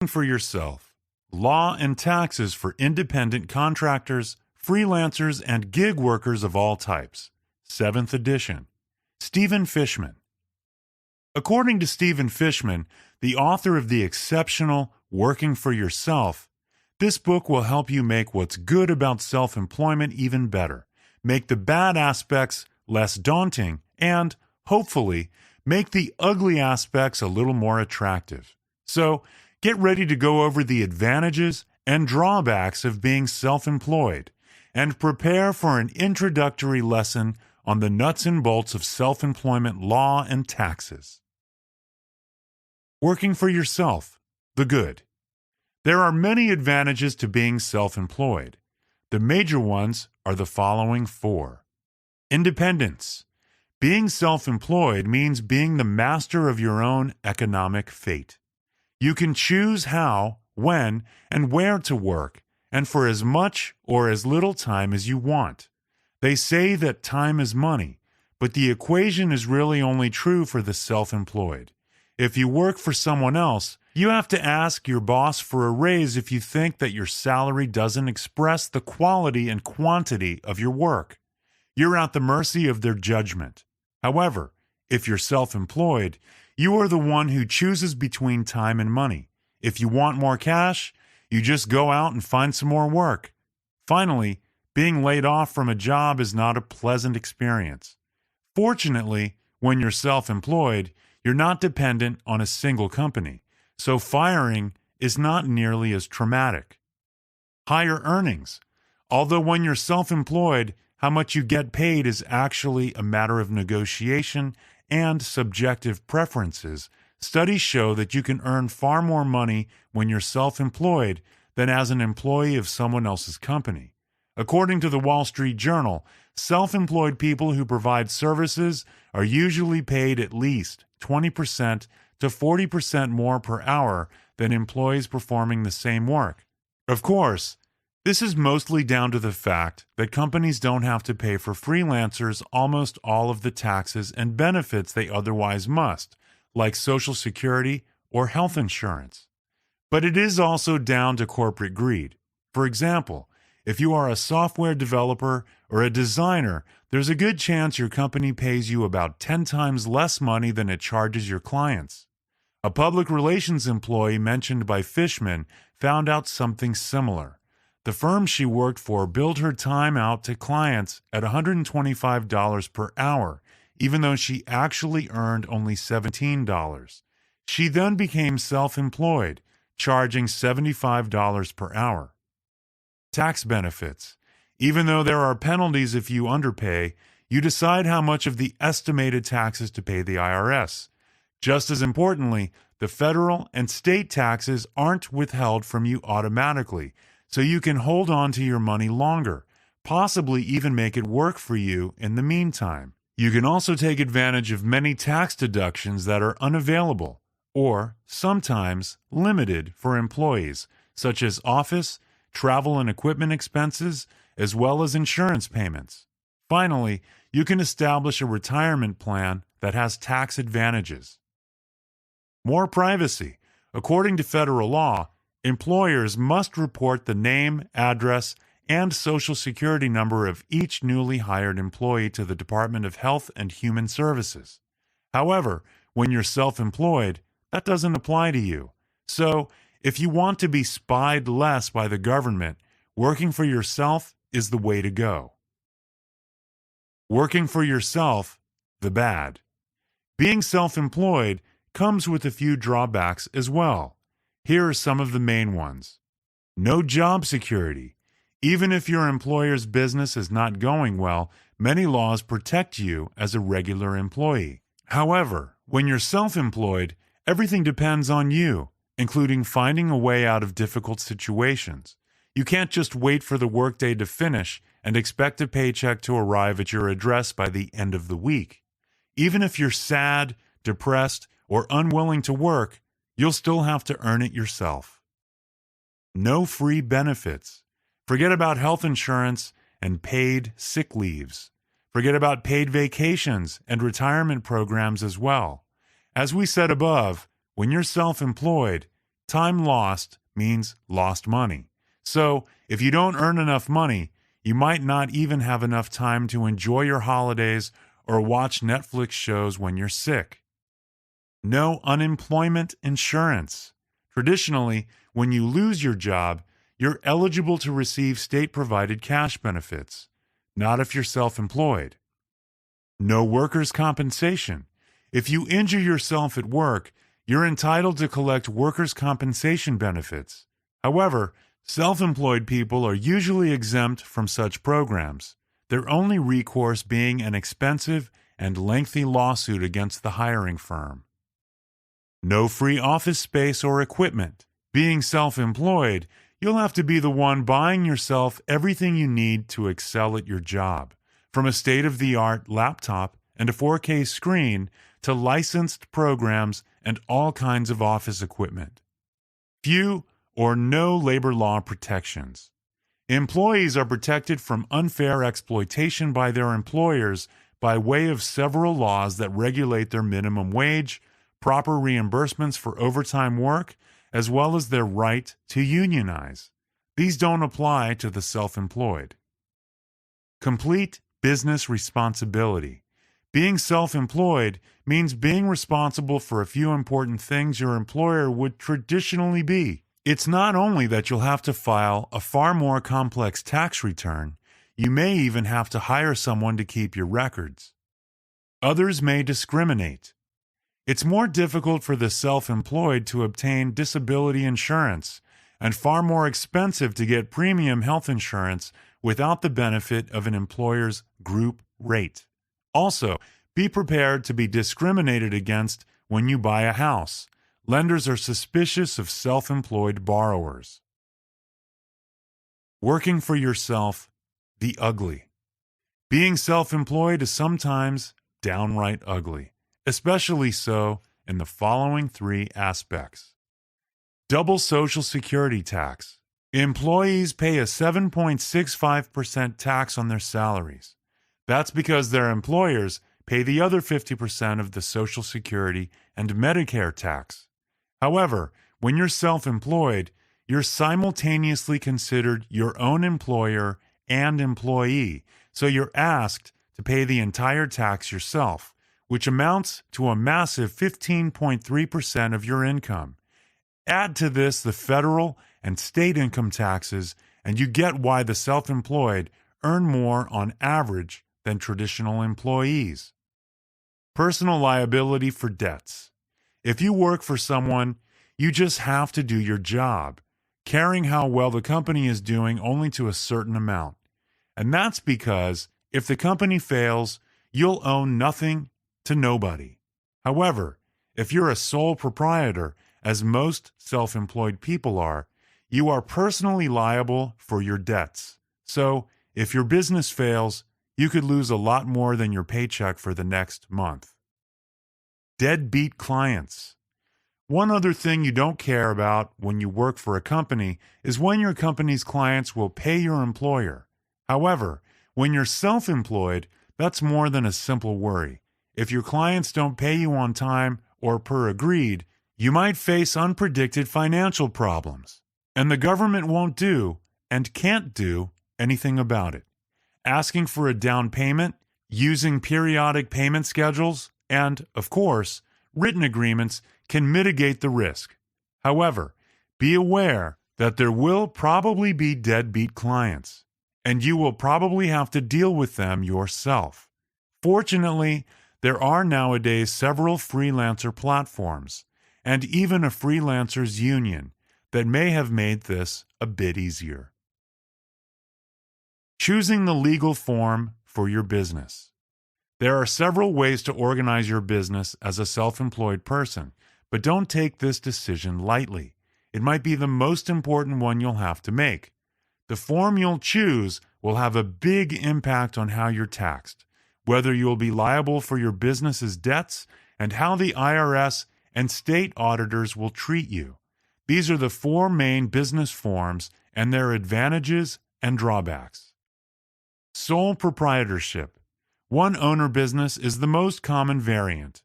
for yourself. Law and taxes for independent contractors, freelancers, and gig workers of all types. 7th edition. Stephen Fishman. According to Stephen Fishman, the author of the exceptional Working for Yourself, this book will help you make what's good about self-employment even better, make the bad aspects less daunting, and, hopefully, make the ugly aspects a little more attractive. So, get ready to go over the advantages and drawbacks of being self-employed, and prepare for an introductory lesson on the nuts and bolts of self-employment law and taxes. Working for yourself, the good. There are many advantages to being self-employed. The major ones are the following 4. Independence. Being self-employed means being the master of your own economic fate. You can choose how, when, and where to work, and for as much or as little time as you want. They say that time is money, but the equation is really only true for the self-employed. If you work for someone else, you have to ask your boss for a raise if you think that your salary doesn't express the quality and quantity of your work. You're at the mercy of their judgment. However, if you're self-employed, you are the one who chooses between time and money. If you want more cash, you just go out and find some more work. Finally, being laid off from a job is not a pleasant experience. Fortunately, when you're self-employed, you're not dependent on a single company, so firing is not nearly as traumatic. Higher earnings. Although when you're self-employed, how much you get paid is actually a matter of negotiation and subjective preferences, studies show that you can earn far more money when you're self-employed than as an employee of someone else's company. According to the Wall Street Journal, self-employed people who provide services are usually paid at least 20% to 40% more per hour than employees performing the same work. Of course, this is mostly down to the fact that companies don't have to pay for freelancers almost all of the taxes and benefits they otherwise must, like Social Security or health insurance. But it is also down to corporate greed. For example, if you are a software developer or a designer, there's a good chance your company pays you about 10 times less money than it charges your clients. A public relations employee mentioned by Fishman found out something similar. The firm she worked for billed her time out to clients at $125 per hour, even though she actually earned only $17. She then became self-employed, charging $75 per hour. Tax benefits. Even though there are penalties if you underpay, you decide how much of the estimated taxes to pay the IRS. Just as importantly, the federal and state taxes aren't withheld from you automatically, so you can hold on to your money longer, possibly even make it work for you in the meantime. You can also take advantage of many tax deductions that are unavailable, or sometimes limited for employees, such as office, travel and equipment expenses, as well as insurance payments. Finally, you can establish a retirement plan that has tax advantages. More privacy. According to federal law, employers must report the name, address, and Social Security number of each newly hired employee to the Department of Health and Human Services. However, when you're self-employed, that doesn't apply to you. So, if you want to be spied less by the government, working for yourself is the way to go. Working for yourself, the bad. Being self-employed comes with a few drawbacks as well. Here are some of the main ones. No job security. Even if your employer's business is not going well, many laws protect you as a regular employee. However, when you're self-employed, everything depends on you, including finding a way out of difficult situations. You can't just wait for the workday to finish and expect a paycheck to arrive at your address by the end of the week. Even if you're sad, depressed, or unwilling to work, you'll still have to earn it yourself. No free benefits. Forget about health insurance and paid sick leaves. Forget about paid vacations and retirement programs as well. As we said above, when you're self-employed, time lost means lost money. So, if you don't earn enough money, you might not even have enough time to enjoy your holidays or watch Netflix shows when you're sick. No unemployment insurance. Traditionally, when you lose your job, you're eligible to receive state-provided cash benefits, not if you're self-employed. No workers' compensation. If you injure yourself at work, you're entitled to collect workers' compensation benefits. However, self-employed people are usually exempt from such programs, their only recourse being an expensive and lengthy lawsuit against the hiring firm. No free office space or equipment. Being self-employed, you'll have to be the one buying yourself everything you need to excel at your job, from a state-of-the-art laptop and a 4K screen to licensed programs and all kinds of office equipment. Few or no labor law protections. Employees are protected from unfair exploitation by their employers by way of several laws that regulate their minimum wage, proper reimbursements for overtime work, as well as their right to unionize. These don't apply to the self-employed. Complete business responsibility. Being self-employed means being responsible for a few important things your employer would traditionally be. It's not only that you'll have to file a far more complex tax return, you may even have to hire someone to keep your records. Others may discriminate. It's more difficult for the self-employed to obtain disability insurance and far more expensive to get premium health insurance without the benefit of an employer's group rate. Also, be prepared to be discriminated against when you buy a house. Lenders are suspicious of self-employed borrowers. Working for yourself, the ugly. Being self-employed is sometimes downright ugly, especially so in the following three aspects. Double Social Security tax. Employees pay a 7.65% tax on their salaries. That's because their employers pay the other 50% of the Social Security and Medicare tax. However, when you're self-employed, you're simultaneously considered your own employer and employee, so you're asked to pay the entire tax yourself, which amounts to a massive 15.3% of your income. Add to this the federal and state income taxes, and you get why the self-employed earn more on average than traditional employees. Personal liability for debts. If you work for someone, you just have to do your job, caring how well the company is doing only to a certain amount. And that's because if the company fails, you'll owe nothing to nobody. However, if you're a sole proprietor, as most self-employed people are, you are personally liable for your debts. So, if your business fails, you could lose a lot more than your paycheck for the next month. Deadbeat clients. One other thing you don't care about when you work for a company is when your company's clients will pay your employer. However, when you're self-employed, that's more than a simple worry. If your clients don't pay you on time or per agreed, you might face unpredicted financial problems, and the government won't do and can't do anything about it. Asking for a down payment, using periodic payment schedules, and, of course, written agreements can mitigate the risk. However, be aware that there will probably be deadbeat clients, and you will probably have to deal with them yourself. Fortunately, there are nowadays several freelancer platforms, and even a freelancers union that may have made this a bit easier. Choosing the legal form for your business. There are several ways to organize your business as a self-employed person, but don't take this decision lightly. It might be the most important one you'll have to make. The form you'll choose will have a big impact on how you're taxed, whether you'll be liable for your business's debts, and how the IRS and state auditors will treat you. These are the four main business forms and their advantages and drawbacks. Sole proprietorship. One owner business is the most common variant.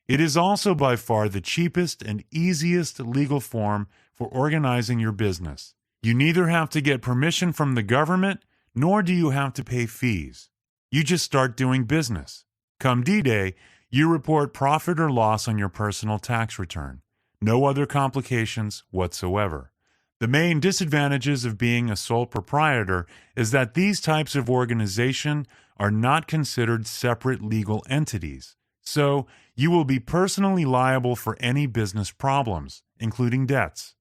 It is also by far the cheapest and easiest legal form for organizing your business. You neither have to get permission from the government, nor do you have to pay fees. You just start doing business. Come D-Day, you report profit or loss on your personal tax return. No other complications whatsoever. The main disadvantages of being a sole proprietor is that these types of organization are not considered separate legal entities. So, you will be personally liable for any business problems, including debts.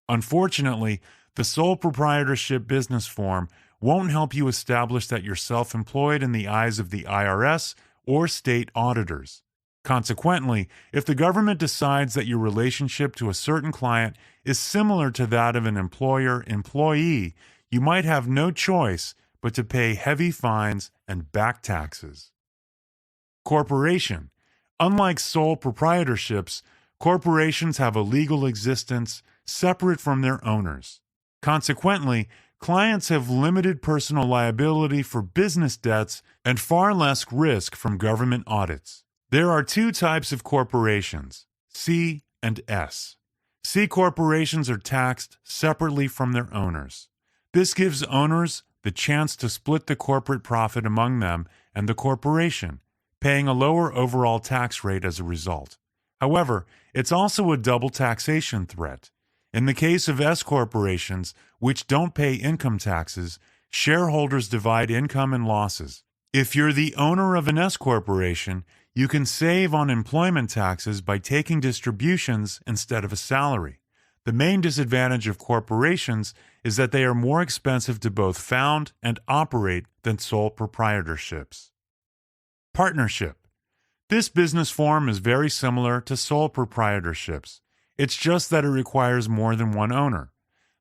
Unfortunately, the sole proprietorship business form won't help you establish that you're self-employed in the eyes of the IRS or state auditors. Consequently, if the government decides that your relationship to a certain client is similar to that of an employer-employee, you might have no choice but to pay heavy fines and back taxes. Corporation. Unlike sole proprietorships, corporations have a legal existence separate from their owners. Consequently, clients have limited personal liability for business debts and far less risk from government audits. There are two types of corporations, C and S. C corporations are taxed separately from their owners. This gives owners the chance to split the corporate profit among them and the corporation, paying a lower overall tax rate as a result. However, it's also a double taxation threat. In the case of S corporations, which don't pay income taxes, shareholders divide income and losses. If you're the owner of an S corporation, you can save on employment taxes by taking distributions instead of a salary. The main disadvantage of corporations is that they are more expensive to both found and operate than sole proprietorships. Partnership. This business form is very similar to sole proprietorships. It's just that it requires more than one owner.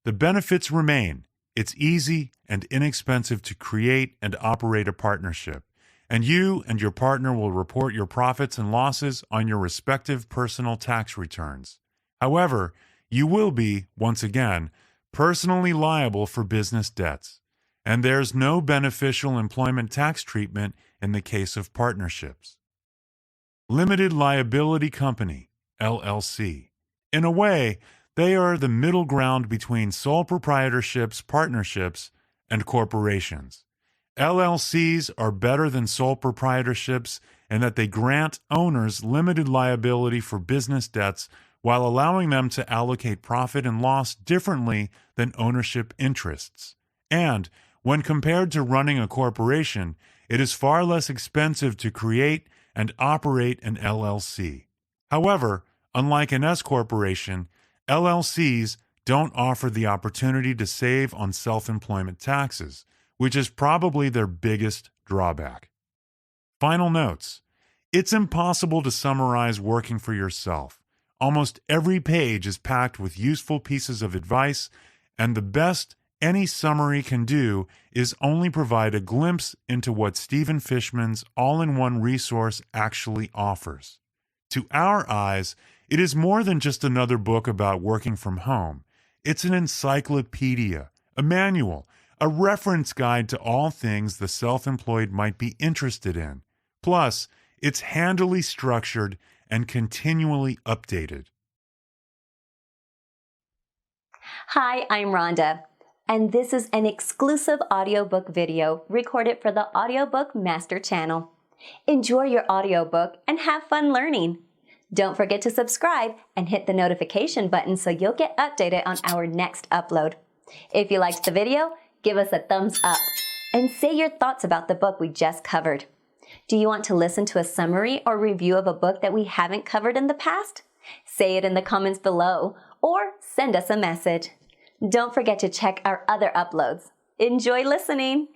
The benefits remain. It's easy and inexpensive to create and operate a partnership, and you and your partner will report your profits and losses on your respective personal tax returns. However, you will be, once again, personally liable for business debts, and there's no beneficial employment tax treatment in the case of partnerships. Limited Liability Company, LLC. In a way, they are the middle ground between sole proprietorships, partnerships, and corporations. LLCs are better than sole proprietorships in that they grant owners limited liability for business debts while allowing them to allocate profit and loss differently than ownership interests. And, when compared to running a corporation, it is far less expensive to create and operate an LLC. However, unlike an S corporation, LLCs don't offer the opportunity to save on self-employment taxes, which is probably their biggest drawback. Final notes. It's impossible to summarize working for yourself. Almost every page is packed with useful pieces of advice, and the best any summary can do is only provide a glimpse into what Stephen Fishman's all-in-one resource actually offers. To our eyes, it is more than just another book about working from home. It's an encyclopedia, a manual, a reference guide to all things the self-employed might be interested in. Plus, it's handily structured and continually updated. Hi, I'm Rhonda, and this is an exclusive audiobook video recorded for the Audiobook Master Channel. Enjoy your audiobook and have fun learning. Don't forget to subscribe and hit the notification button so you'll get updated on our next upload. If you liked the video, give us a thumbs up and say your thoughts about the book we just covered. Do you want to listen to a summary or review of a book that we haven't covered in the past? Say it in the comments below or send us a message. Don't forget to check our other uploads. Enjoy listening!